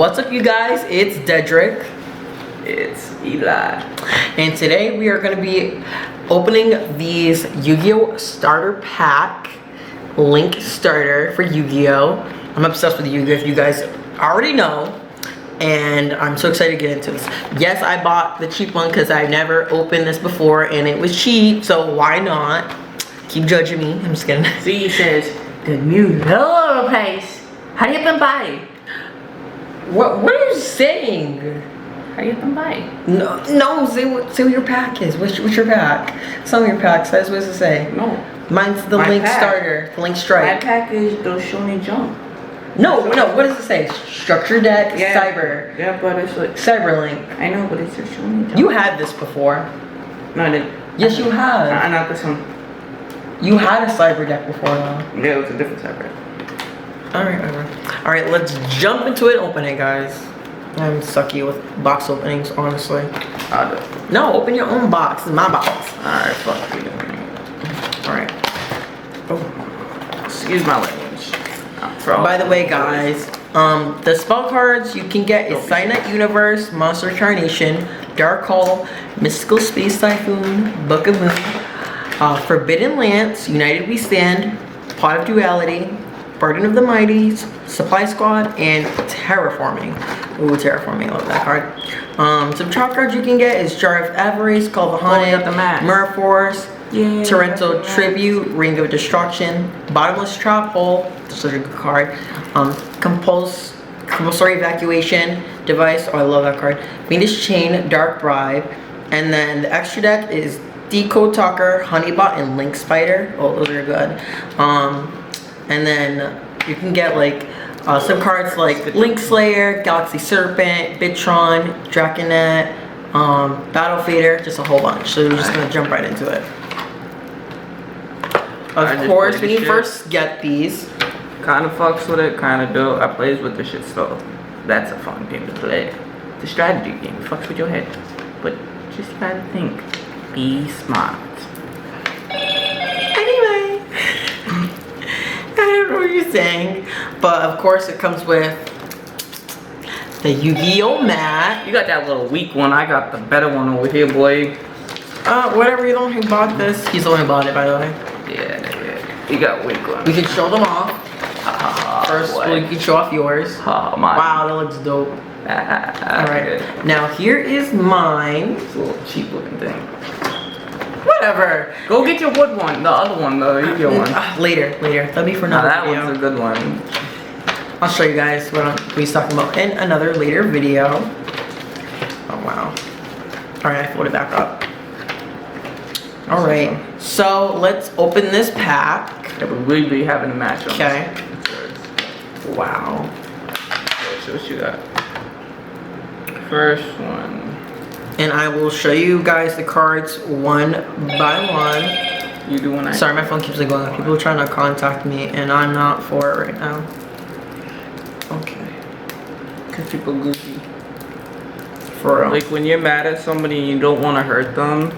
What's up, you guys? It's Dedrick. It's Eli. And today we are going to be opening these Yu-Gi-Oh! Starter Pack Link Starter for Yu-Gi-Oh! I'm obsessed with Yu-Gi-Oh! If you guys already know. And I'm so excited to get into this. Yes, I bought the cheap one because I never opened this before and it was cheap, so why not? Keep judging me. I'm just kidding. See, it says the new lower price. Hurry up and buy. What are you saying? Hurry up and buy. No, say what your pack is. What's your pack? Some of your pack says, what does it say? No. Mine's the Link Starter, the Link Strike. My pack is the Shonen Jump. No, what does it say? Structure deck, yeah. Cyber. Yeah, but it's like Cyber Link. I know, but it's a Shonen Jump. You had this before. No, I didn't. Yes, you have. Not this one. You had a Cyber deck before, though. Yeah, it was a different Cyber. Alright, let's jump into it. Open it, guys. I'm sucky with box openings, honestly. I'll do it. No, open your own box. It's my box. Alright, fuck you. Alright. Oh. Excuse my language. By the way, guys, the spell cards you can get is Silent Universe, Monster Carnation, Dark Hole, Mystical Space Typhoon, Book of Moon, Forbidden Lance, United We Stand, Pot of Duality, Burden of the Mighties, Supply Squad, and Terraforming. Ooh, Terraforming, I love that card. Some top cards you can get is Jar of Avarice, Call of the Haunted, Mirror Force, Torrential Tribute, Ring of Destruction, Bottomless Trap Hole, such a good card. Compulsory Evacuation Device, oh I love that card. Venus Chain, Dark Bribe, and then the extra deck is Decode Talker, Honeybot, and Link Spider. Oh, those are good. And then you can get like some cards like Link Slayer, Galaxy Serpent, Bitron, Draconet, Battle Fader, just a whole bunch. So we're just gonna jump right into it. Of course, when you first get these, kind of fucks with it, kind of do. I plays with the shit still. That's a fun game to play. It's a strategy game. It fucks with your head, but just gotta think. Be smart. Anyway, I don't know what you're saying, but of course it comes with the Yu-Gi-Oh! Mat. You got that little weak one. I got the better one over here, boy. Whatever, you're the one who bought this. He's the one who bought it, by the way. Yeah. You got weak one. We can show them off. First, we can show off yours. Oh, my. Wow, that looks dope. Alright, now here is mine. It's a little cheap looking thing. Whatever. Go get your wood one, the other one, the Yu-Gi-Oh! One. Later. That'll be for another video. That one's a good one. I'll show you guys what he's talking about in another later video. Oh wow. Alright, I fold it back up. Alright, so let's open this pack. Yeah, but we'll be having a match on okay. This. Wow. So what you got? First one. And I will show you guys the cards one by one. You do one. Sorry, my phone keeps like going off. People are trying to contact me and I'm not for it right now. Okay. Cause people goofy. For real. Like when you're mad at somebody and you don't want to hurt them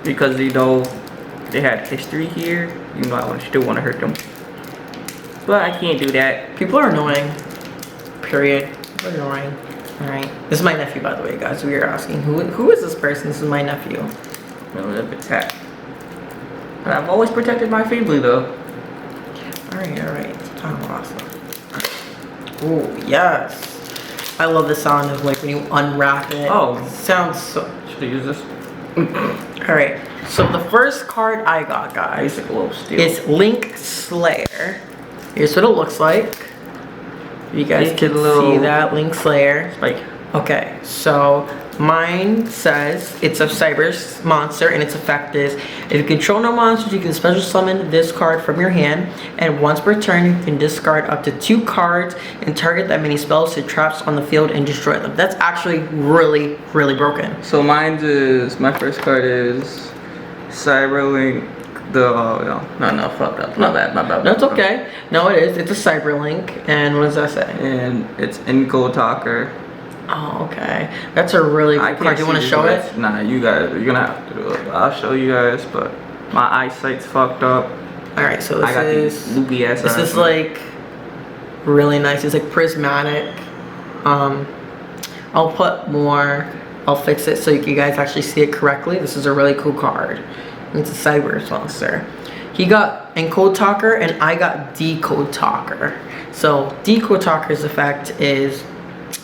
because you know they had history here, you might still want to hurt them. But I can't do that. People are annoying. Period. People are annoying. Alright. This is my nephew, by the way, guys. We are asking who is this person? This is my nephew. Attack. But I've always protected my family though. Alright. Oh, awesome. Oh, yes. I love the sound of like when you unwrap it. Oh. It sounds so. Should I use this? Alright. So the first card I got, guys, is Link Slayer. Here's what it looks like. You guys can see that, Link Slayer. Like, okay, so mine says it's a cyber monster and its effect is if you control no monsters, you can special summon this card from your hand, and once per turn you can discard up to 2 cards and target that many spells to traps on the field and destroy them. That's actually really broken. so my first card is Cyberlink. No, fuck up. My bad. No, it's okay. No, it is. It's a Cyber Link. And what does that say? And it's Decode Talker. Oh, okay. That's a really cool card. Do you want to show it? Nah, you guys, you're gonna have to do it. I'll show you guys, but my eyesight's fucked up. Alright, so this I got is these loopy ass this eyes. is like really nice. It's like prismatic. I'll put more. I'll fix it so you guys actually see it correctly. This is a really cool card. It's a cyber monster. He got Encode Talker and I got Decode Talker. So Decode Talker's effect is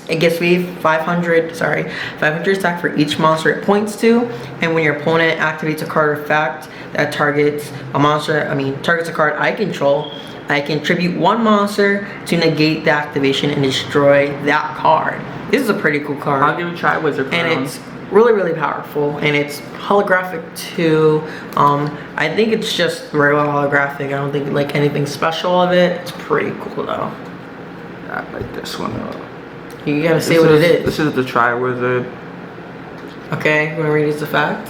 it gives me 500 attack for each monster it points to, and when your opponent activates a card effect that targets a card I control, I can tribute one monster to negate the activation and destroy that card. This is a pretty cool card. I'll give you Tri-Wizard Crown. And it's really, really powerful, and it's holographic too. I think it's just regular holographic. I don't think like anything special of it. It's pretty cool though. I like this one. You gotta see what it is. This is the Tri-Wizard. Okay, you wanna read its effect?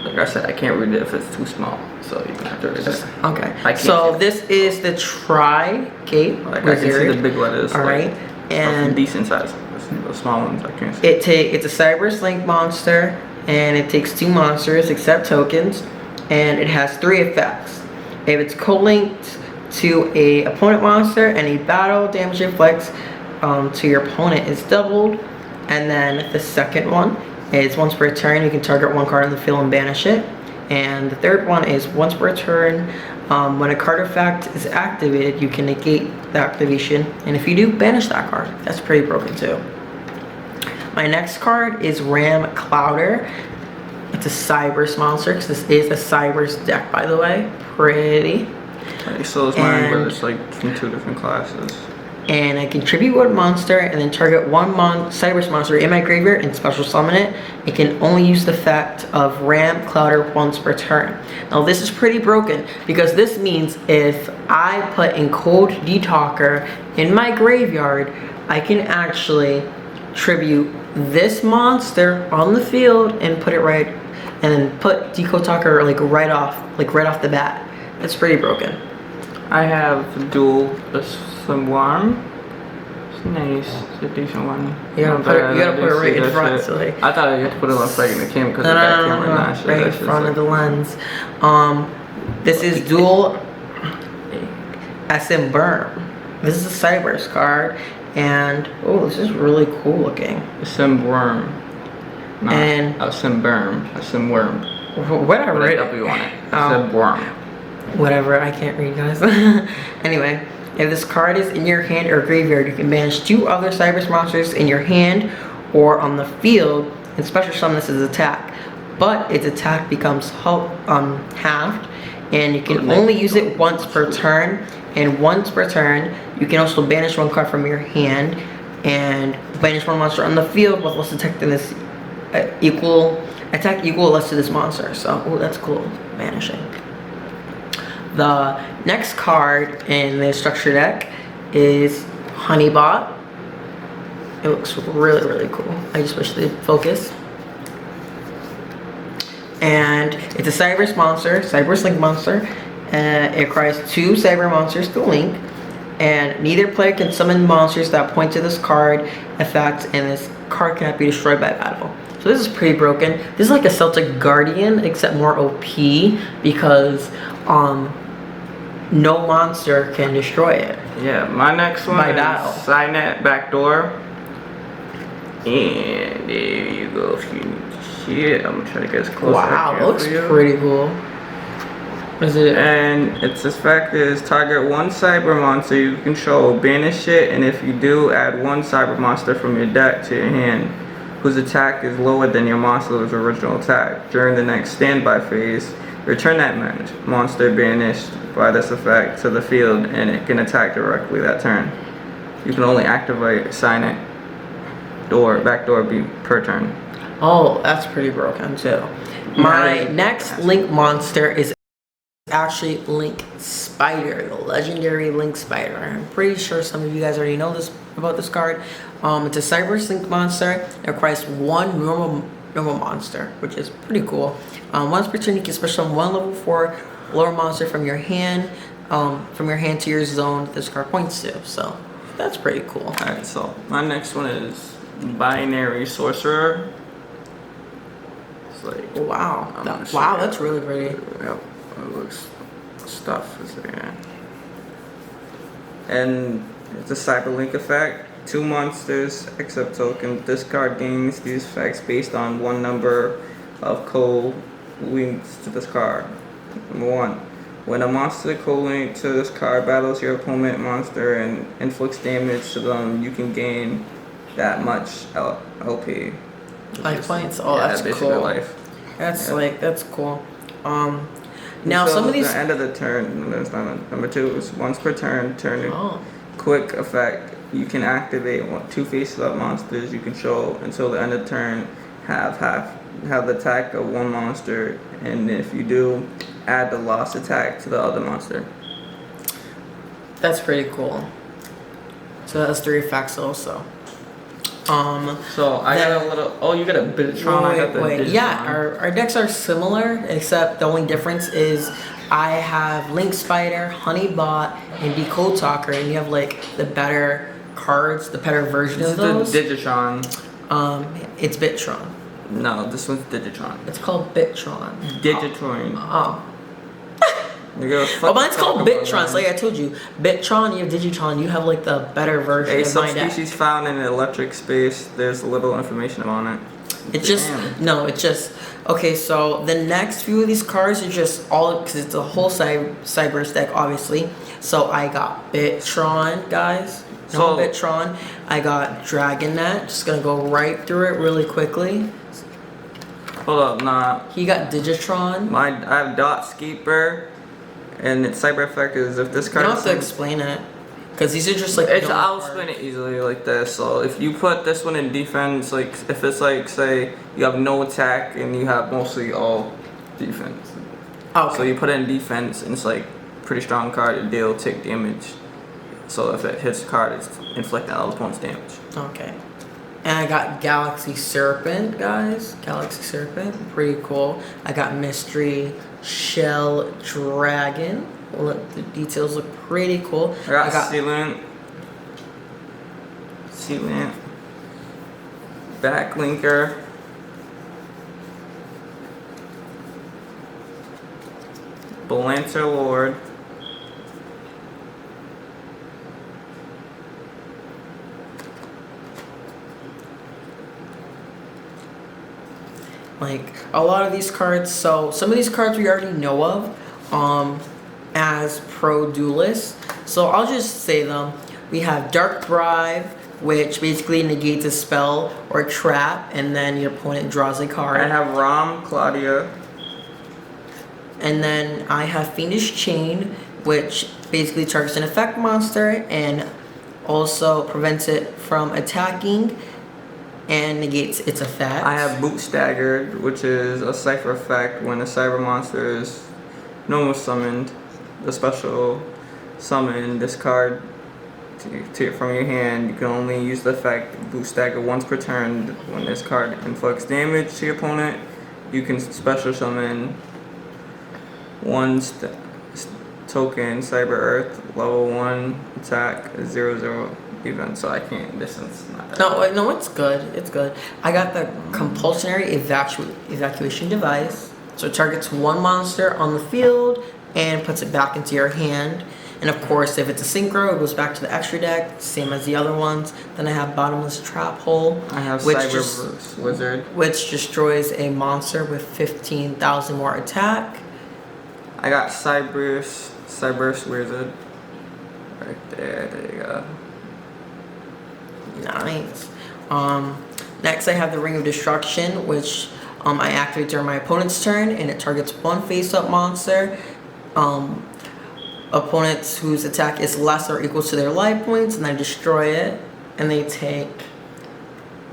Like I said, I can't read it if it's too small, so you're gonna have to read it. Okay. So this is the Tri-Cape. Like I can see the big letters. All right, and decent size. The small ones I can't see. It's a Cyber Slink monster, and it takes 2 monsters except tokens, and it has 3 effects. If it's co-linked to a opponent monster, any battle damage inflicts to your opponent is doubled. And then the second one is once per turn you can target 1 card in the field and banish it. And the third one is once per turn, when a card effect is activated, you can negate the activation, and if you do, banish that card. That's pretty broken too. My next card is Ram Clouder. It's a Cybers monster, because this is a Cybers deck, by the way. Pretty. So it's mine, but it's like from 2 different classes. And I can tribute 1 monster and then target 1 Cybers monster in my graveyard and special summon it. It can only use the effect of Ram Clouder once per turn. Now this is pretty broken, because this means if I put Encode Talker in my graveyard, I can actually tribute this monster on the field and put it right, and then put Decode Talker like right off the bat. It's pretty broken. I have dual Swarm. It's nice. It's a decent one. You gotta put it right in front. So like, I thought you had to put it on second in the camera because the back camera not right in front of the lens. This is dual SM Burm. This is a Cybers card, and oh, this is really cool looking. SM Worm. And SM Burm. SM Worm. Whatever. Put a W on it. SM Worm. Whatever, I can't read, guys. Anyway, if this card is in your hand or graveyard, you can banish 2 other Cybers monsters in your hand or on the field and special summon this as attack. But its attack becomes halved, and you can only use it once per turn. And once per turn, you can also banish 1 card from your hand and banish 1 monster on the field with less attack than this equal or less to this monster. So, oh, that's cool. Banishing. The next card in the structure deck is Honeybot. It looks really, really cool. I just wish they'd focus. And it's a Cybers monster, Cyber Slink monster. It requires 2 Cyber monsters to link. And neither player can summon monsters that point to this card effect, and this card cannot be destroyed by battle. So this is pretty broken. This is like a Celtic Guardian, except more OP, because no monster can destroy it. Yeah, my next one is Signet Backdoor. And there you go. If you need to see it, I'm gonna try to get as close as I can. Wow, looks pretty cool. Is it? And its effect is target 1 Cyber monster you control, banish it, and if you do, add 1 Cyber monster from your deck to your hand, whose attack is lower than your monster's original attack. During the next standby phase, return that monster banished by this effect to the field, and it can attack directly that turn. You can only activate Signet Backdoor per turn. Oh, that's pretty broken too. My next Link monster is actually Link Spider, the legendary Link Spider. I'm pretty sure some of you guys already know about this card. It's a Cyber Slink monster. It requires 1 normal monster, which is pretty cool. Once per turn, you can special summon 1 level 4 lower monster from your hand to your zone that this card points to. So that's pretty cool. Alright, so my next one is Binary Sorcerer. It's like wow, that's really pretty. Yep, it looks stuff is there. And it's a Cyberlink effect. 2 monsters except token. This card gains these effects based on one number of co-links to this card. Number 1. When a monster co-linked to this card battles your opponent monster and inflicts damage to them, you can gain that much LP. Life points? Oh, that's cool. Life. That's that's cool. Now so some of these... the end of the turn, there's number 2 is once per turn, quick effect. You can activate 2 face-up monsters you control until the end of the turn have the attack of one monster, and if you do, add the lost attack to the other monster. That's pretty cool. So that's 3 effects also. So I got a little. Oh, you got a Bitron. I got the Digitron. Yeah, our decks are similar, except the only difference is I have Link Spider, Honeybot, and Decode Talker, and you have like the better cards, the better version of those. This is the Digitron. It's Bitron. No, this one's Digitron. It's called Bitron. Digitron. Oh, mine's called Bitron. So like I told you, Bitron, you have Digitron, you have like the better version A of my deck. subspecies found in electric space. There's a little information on it. It's just okay. So the next few of these cards are just all because it's a whole Cyberse deck, obviously. So I got Bitron, guys. Bitron. I got Dragonnet. Just gonna go right through it really quickly. Hold up, nah. He got Digitron. I have Dot Skeeper. And its cyber effect is if this card. You don't have to explain it, because these are just like. I'll explain it easily like this. So if you put this one in defense, like if it's like say you have no attack and you have mostly all defense. Okay. So you put it in defense and it's like pretty strong card. It deal take damage. So if it hits the card, it's inflicting all opponent's damage. Okay. And I got Galaxy Serpent, guys. Galaxy Serpent, pretty cool. I got Mystery Shell Dragon. Look, the details look pretty cool. I got Sealant. Backlinker. Balancer Lord. Like a lot of these cards, so some of these cards we already know of as pro duelists. So I'll just say them. We have Dark Thrive, which basically negates a spell or trap, and then your opponent draws a card. I have Rom Claudia. And then I have Fiendish Chain, which basically targets an effect monster and also prevents it from attacking and negates its effect. I have Boot Staggered, which is a cipher effect. When a cyber monster is normal summoned, the special summon this card from your hand. You can only use the effect Boot Stagger once per turn. When this card inflicts damage to your opponent, you can special summon one token Cyber Earth level 1 attack 0/0 event. So I can't distance. No, it's good. It's good. I got the compulsory evacuation device. So it targets one monster on the field and puts it back into your hand. And of course, if it's a synchro, it goes back to the extra deck, same as the other ones. Then I have Bottomless Trap Hole. I have Cyber Wizard, which destroys a monster with 15,000 more attack. I got Cyber Wizard. Right there. There you go. Nice. Next I have the Ring of Destruction, which I activate during my opponent's turn, and it targets one face-up monster. Opponents whose attack is less or equal to their life points, and I destroy it, and they take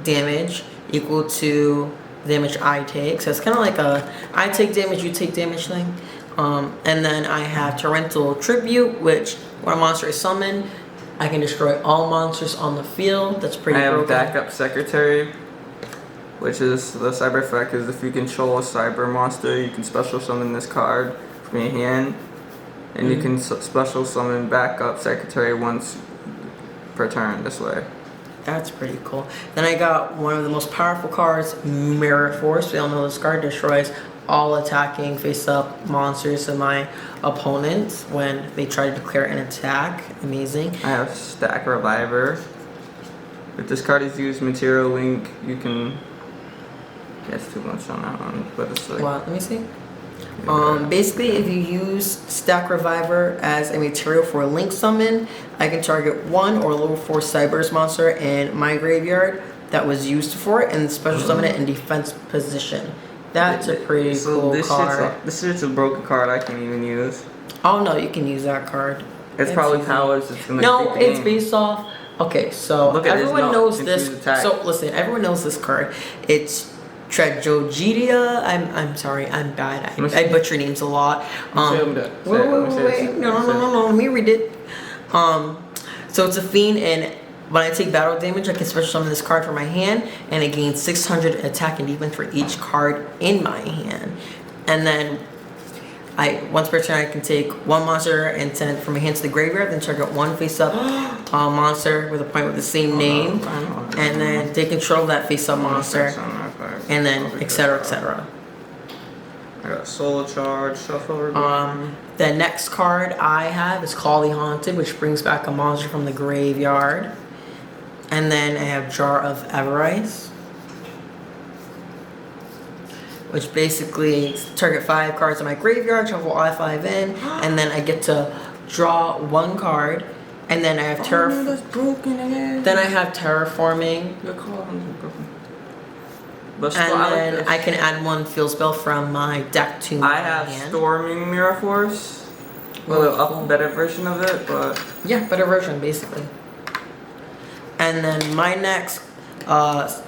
damage equal to the damage I take. So it's kind of like a I take damage, you take damage thing. And then I have Torrential Tribute, which when a monster is summoned, I can destroy all monsters on the field. That's pretty broken. I have Backup Secretary, which is the cyber effect is if you control a cyber monster, you can special summon this card from your hand, and you can special summon Backup Secretary once per turn this way. That's pretty cool. Then I got one of the most powerful cards, Mirror Force. We all know this card destroys all attacking face-up monsters of my opponents when they try to declare an attack. Amazing. I have Stack Reviver. If this card is used material link, you can. That's too much on that one, but it's like. What? Let me see. Basically, if you use Stack Reviver as a material for a link summon, I can target 1 or level 4 Cyber's monster in my graveyard that was used for it and special summon it in defense position. That's a pretty cool card. This is a broken card I can even use. Oh no, you can use that card. It's probably powers. It's gonna no, beat the it's game. based off. Okay, so Look at everyone knows this. So listen, everyone knows this card. It's Trejogitia. I'm sorry, I'm bad. I butcher names a lot. Wait. No. Let me read it. So it's a fiend, and when I take battle damage, I can special summon this card from my hand, and it gains 600 attack and defense for each card in my hand. And then once per turn, I can take 1 monster and send it from my hand to the graveyard, then target 1 face-up monster with a point with the same name, and then take control of that face-up monster, and then etc. etc. I got Soul Charge, Shuffle. The next card I have is Call the Haunted, which brings back a monster from the graveyard. And then I have Jar of Avarice, which basically target 5 cards in my graveyard, shuffle all 5 in, and then I get to draw 1 card. And then I have that's broken again. Then I have Terraforming. Your columns are broken. And then I can add 1 field spell from my deck to my hand. I have Storming Mirror Force. Well, a better version of it, but yeah, better version basically. And then my next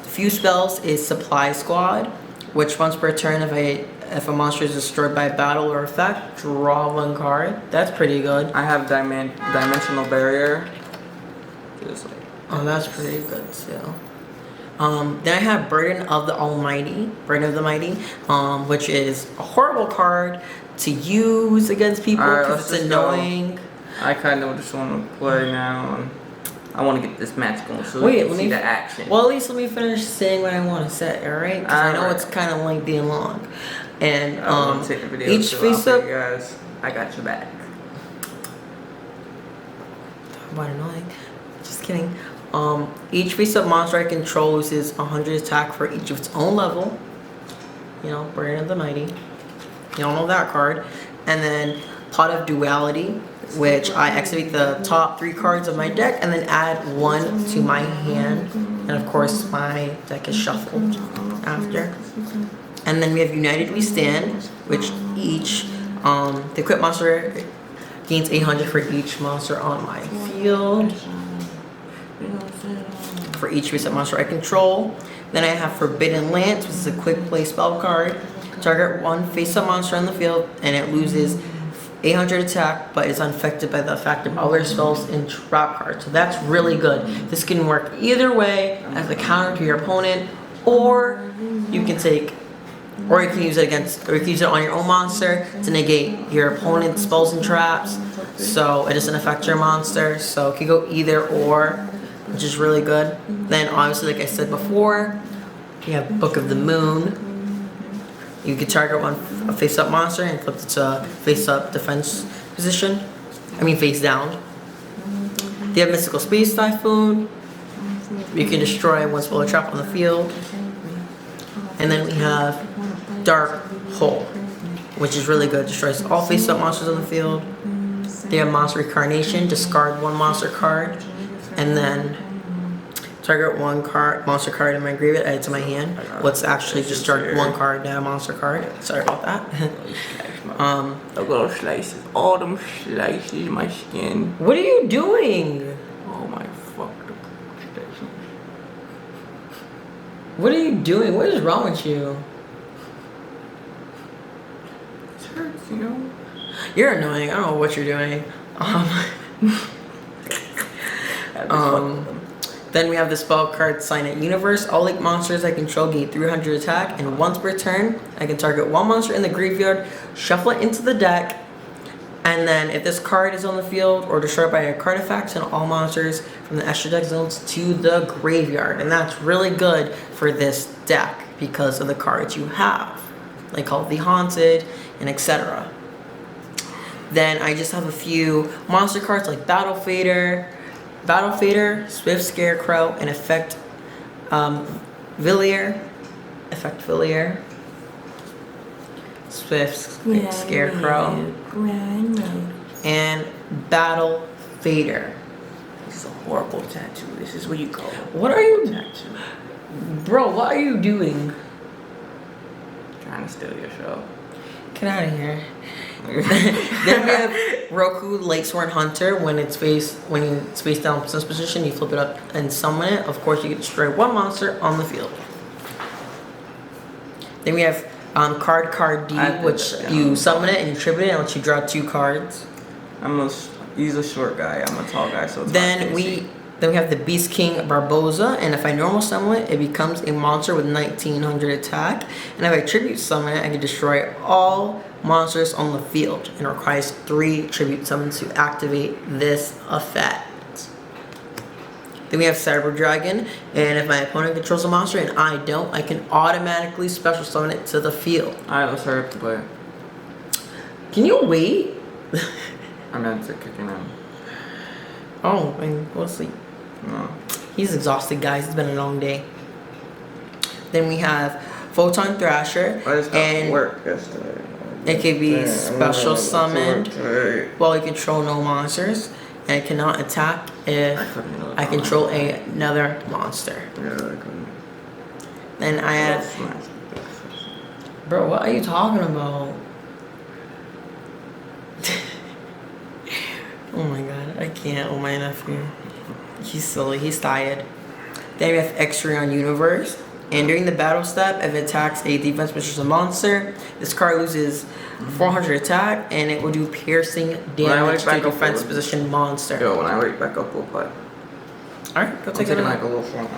few spells is Supply Squad, which once per turn, if a monster is destroyed by battle or effect, draw 1 card. That's pretty good. I have Dimensional Barrier. Just like, oh, that's pretty good too. Then I have Burden of the Almighty, which is a horrible card to use against people because it's annoying. I kind of just want to play now. And I want to get this match going so we can can see the action. Well, at least let me finish saying what I want to say, alright? Because I know it's kind of lengthy and long. And each face-up... guys, I got your back. What annoying. Just kidding. Each face-up monster I control loses 100 attack for each of its own level. You know, Burden of the Mighty. You all know that card. And then Pot of Duality, which I activate the top 3 cards of my deck and then add 1 to my hand. And of course, my deck is shuffled after. And then we have United We Stand, which the equipped monster gains 800 for each monster on my field. For each face-up monster I control. Then I have Forbidden Lance, which is a quick play spell card. Target 1 face-up monster on the field, and it loses 800 attack, but is unaffected by the effect of other spells and trap cards. So that's really good. This can work either way as a counter to your opponent, or you can use it on your own monster to negate your opponent's spells and traps. So it doesn't affect your monster. So it can go either or, which is really good. Then obviously, like I said before, you have Book of the Moon. You can target a face-up monster and flip it to face-up defense position. Face down. They have Mystical Space Typhoon. You can destroy 1 spell or trap on the field. And then we have Dark Hole, which is really good. Destroys all face-up monsters on the field. They have Monster Incarnation. Discard 1 monster card. And then target 1 monster card in my graveyard, add it to my hand. Let's actually just start 1 card, not a monster card. Sorry about that. Look at those slices. All them slices, my skin. What are you doing? Oh my fuck. What are you doing? What is wrong with you? It hurts, you know? You're annoying. I don't know what you're doing. Then we have the spell card Sign It Universe. All link monsters I control gain 300 attack, and once per turn, I can target 1 monster in the graveyard, shuffle it into the deck, and then if this card is on the field or destroyed by a card effect, send all monsters from the extra deck zones to the graveyard. And that's really good for this deck because of the cards you have. like Call of the Haunted and etc. Then I just have a few monster cards like Battle Fader, Swift Scarecrow, and Effect Villiers, Swift Scarecrow, and Battle Fader. This is a horrible tattoo. This is what you call it. What are you, Tattoo. bro? What are you doing? Trying to steal your show. Get out of here. Then we have Roku Lightsworn Hunter. When it's face down position, you flip it up and summon it. Of course, you can destroy one monster on the field. Then we have Card D, which you summon it and you tribute it and lets you draw 2 cards. He's a short guy. I'm a tall guy, so it's Then we have the Beast King Barboza, and if I normal summon it, it becomes a monster with 1900 attack. And if I tribute summon it, I can destroy all monsters on the field, and requires 3 tribute summons to activate this effect. Then we have Cyber Dragon, and if my opponent controls a monster and I don't, I can automatically special summon it to the field. Alright, let's hurry up to play. Can you wait? I meant to kick him in. Oh, and go to sleep. No. He's exhausted, guys. It's been a long day. Then we have Photon Thrasher, and work yesterday. it can be special summoned while you control no monsters, and it cannot attack if I control another monster. Yeah, I couldn't. Then I have, bro, what are you talking about? Oh my god, I can't. Oh my nephew. He's silly, he's tired. Then we have X-Ray on Universe. And during the battle step, if it attacks a defense versus a monster, this card loses 400 attack and it will do piercing damage to a defense position monster. Yo, when I wake back up, we'll play. Alright, go take it. Like a little phone.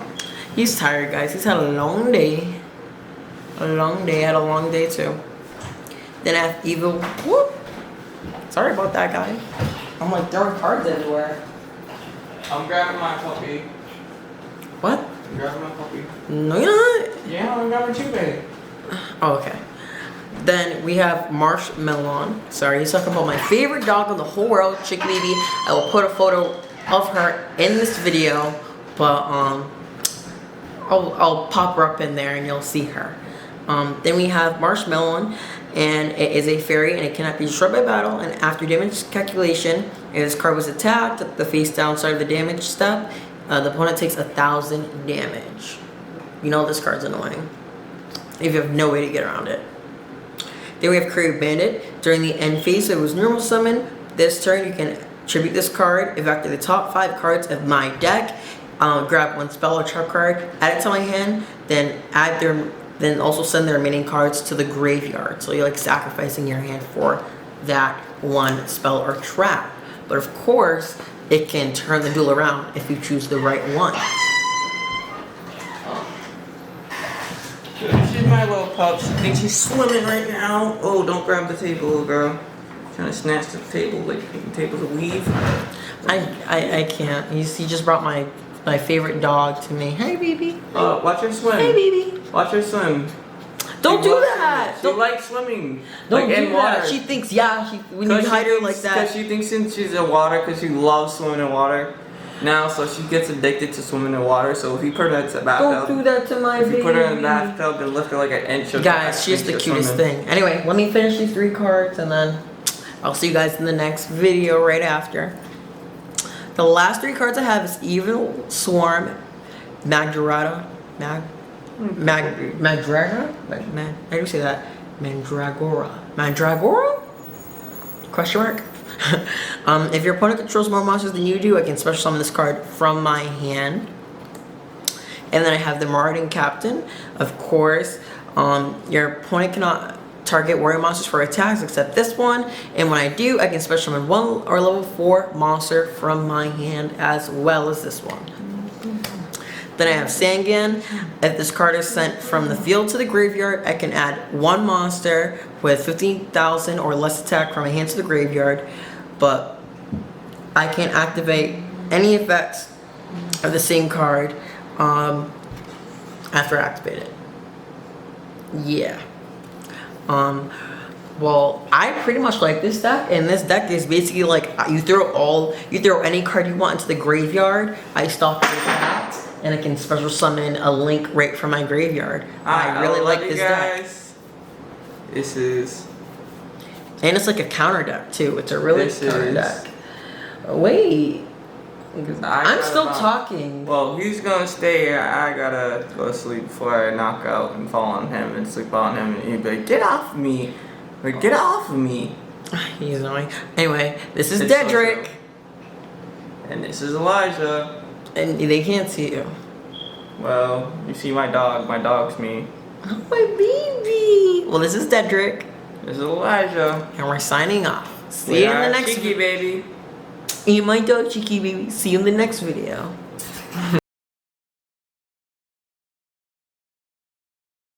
He's tired, guys. He's had a long day. A long day. I had a long day too. Then I have Evil. Whoop. Sorry about that, guy. I'm like throwing cards everywhere. I'm grabbing my puppy. What? I'm grabbing my puppy. No, you're not. Yeah, I'm grabbing you, babe. Oh, okay. Then we have Marshmelon. Sorry, he's talking about my favorite dog in the whole world, Chick Baby. I will put a photo of her in this video, but I'll pop her up in there and you'll see her. Then we have Marshmelon, and it is a fairy and it cannot be destroyed by battle. And after damage calculation, if this card was attacked at the face down side of the damage step, the opponent takes 1,000 damage. You know this card's annoying if you have no way to get around it. Then we have Career Bandit. During the end phase, it was normal summon. This turn, you can tribute this card, evacuate the top 5 cards of my deck, grab 1 spell or trap card, add it to my hand, then then also send the remaining cards to the graveyard. So you're like sacrificing your hand for that 1 spell or trap. But of course, it can turn the duel around if you choose the right one. She's my little pup. She thinks she's swimming right now. Oh, don't grab the table, little girl. Trying to snatch the table like the table's a weave. I can't. He just brought my favorite dog to me. Hey, baby. Watch her swim. Hey, baby. Watch her swim. Don't do that. She likes swimming. Don't like do in water. that. She thinks, when you hide her like that. Because she thinks since she's in water, because she loves swimming in water. Now, so she gets addicted to swimming in water. So if you put her in the bathtub, don't do that to my baby. If you put her in the bathtub and lift her like an inch. Guys, she's the cutest thing. Anyway, let me finish these 3 cards and then I'll see you guys in the next video right after. The last 3 cards I have is Evil Swarm, Mandragora. Mandragora? How do you say that? Mandragora. Mandragora? Question mark? If your opponent controls more monsters than you do, I can special summon this card from my hand. And then I have the Marauding Captain. Of course, your opponent cannot target warrior monsters for attacks except this one. And when I do, I can special summon 1 or level 4 monster from my hand as well as this one. Then I have Sangan. If this card is sent from the field to the graveyard, I can add 1 monster with 15,000 or less attack from my hand to the graveyard. But I can't activate any effects of the same card after I activate it. Yeah. Well, I pretty much like this deck, and this deck is basically like you throw any card you want into the graveyard. I stop it with that, and I can special summon a link right from my graveyard. I really like this deck. This is, and it's like a counter deck too. It's a really counter deck. Wait, I'm still talking. Well, he's gonna stay here. I gotta go to sleep before I knock out and fall on him and sleep on him, and he'd be like, "Get off of me! Like, get off of me!" He's annoying. Anyway, this is Dedrick. And this is Elijah. And they can't see you. Well, you see my dog. My dog's me. Oh, my baby. Well, this is Dedrick. This is Elijah. And we're signing off. See you in the next video. Cheeky baby. You my dog, Cheeky baby. See you in the next video.